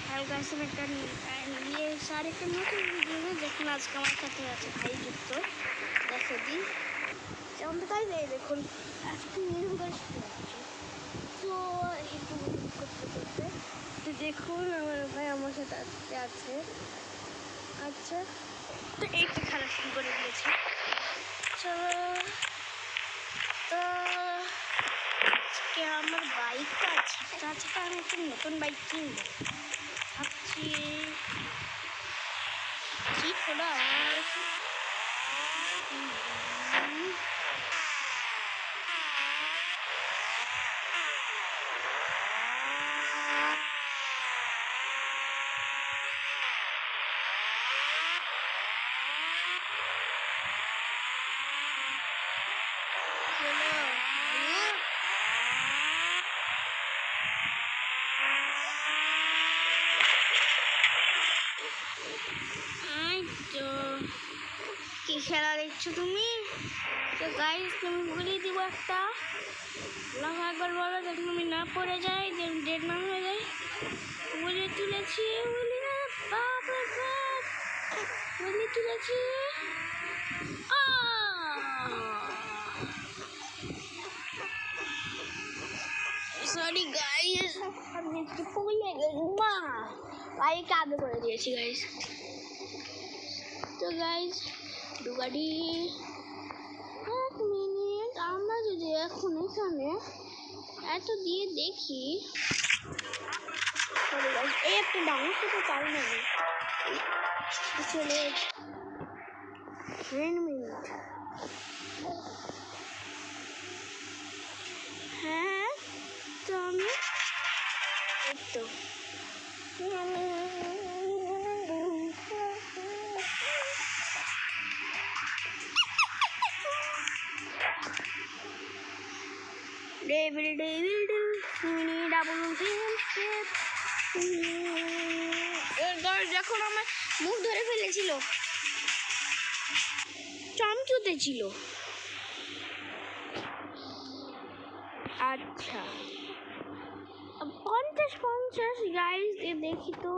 Hello guys, আমি একটা নিয়ে এসে আরেকটা নতুন ভিডিও নিয়ে দেখুন। আজকে আমার সাথে আছে ভাই যুক্ত। দেখে দিই যেমন তাই নেই, দেখুন আজকে নির্ভর তো একটু করতে করতে তো দেখুন আমার ভাই আমার সাথে আজকে আছে। আচ্ছা, তো এইটা খেলা শুরু করে দিয়েছে। চলো, তো আজকে আমার বাইকটা আছে, আজকে আমি একটা নতুন বাইক কিনবো ভাবছি। সিট খোলা তো কি খেলা দেখছো তুমি? তো গাইস তুমি বলে দিব একটা লাফা একবার বলো, যখন আমি না পড়ে যাই, ডেড নাম হয়ে যায়। বলে তুলেছি, বলি না বাপ রে বাপ, বলে তুলেছি। সরি গাইস, আমি একটু পড়ে গেছি। মা ভাই কাঁদে করে দিয়েছি গাইস। তো গাইস দুগাড়ি এক মিনিট, আমরা যদি এখন এখানে এত দিয়ে দেখি, এই একটা ডাউন করতে পারি না চলে 10 মিনিট। হ্যাঁ, তো আমি তো যখন আমার মুখ ধরে ফেলেছিল, চমচুতে ছিল। আচ্ছা 50 গাইস, দেখি তো।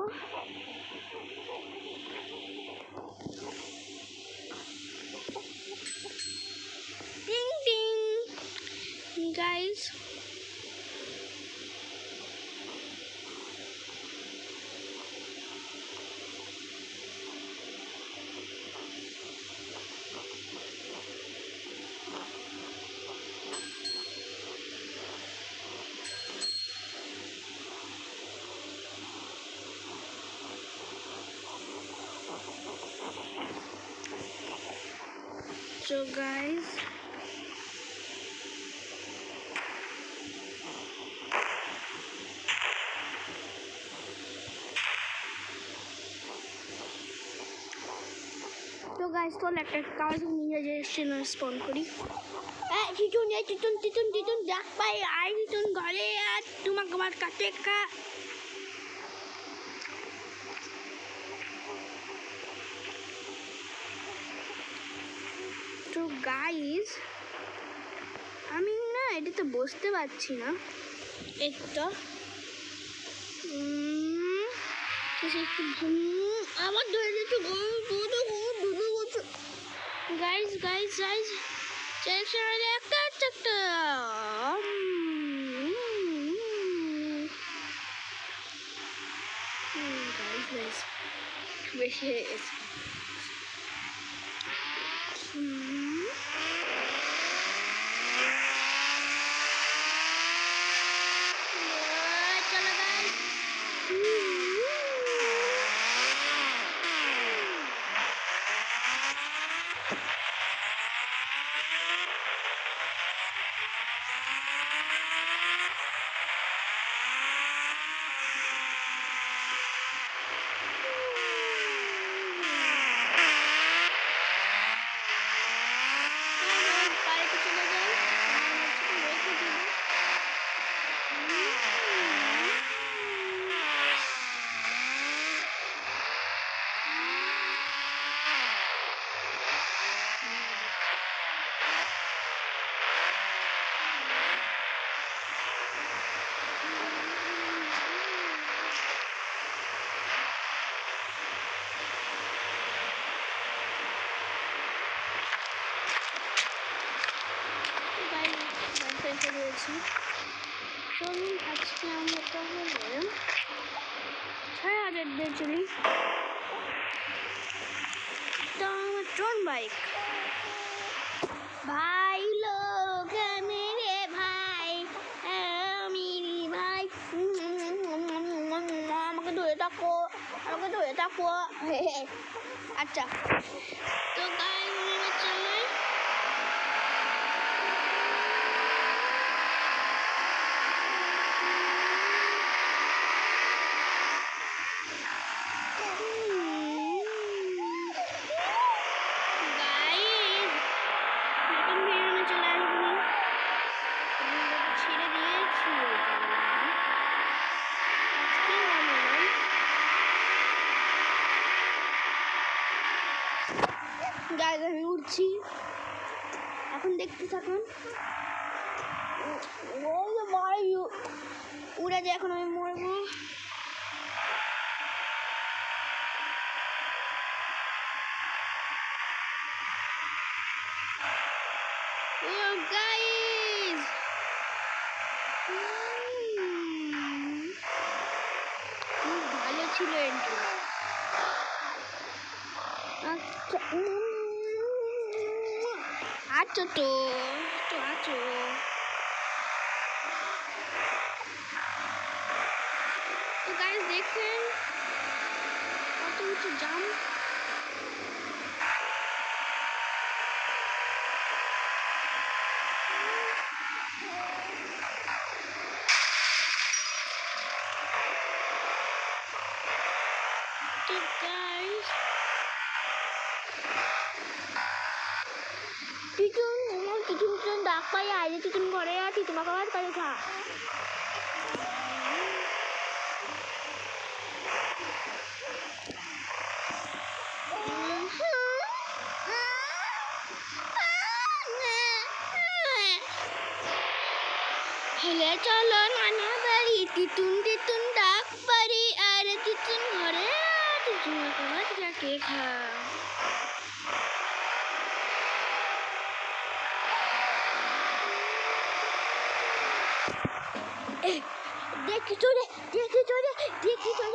টিং টিং গাইস, so guys তো একটা কাজ নিয়ে যে চ্যানেল স্পন করি। টিটুন দেখ পাই আই টিটুন ঘরে, আর তোমাকে আমার কাছে তো গাইস আমি না এটাতে বসতে পারছি না একটা আমার ধরে দিচ্ছ গাইস গাইস গাইস একটা একটা গাইস গাইস বেশি হয়ে গেছে। আছে। চলুন আজকে আমরা তাহলে 6000 দিয়ে চলি। তো আমার ট্রন বাইক ভাই লোক মেরে ভাই মেরি ভাই আমাকে ধরে থাকো আচ্ছা তো গাইস চালাই গাইস আমি উঠছি, এখন দেখতে থাকুন। উড়ে যায়, এখন আমি মরবো। ও গাইস ভালো ছিল এন্ট্রি। আচ্ছা তো আছো তো গাইস দেখেন কত উঁচু জাম্প। তো গাইস টিটুন ডাক পাই আইলে টিটুন ঘরে আছি, তোমাকে আবার পাই খা হেলে চলো নানা বাড়ি, টিটুন ডাক পারি আর টিটুন ঘরে টিটুন আবার যাকে খা। দেখি তো রে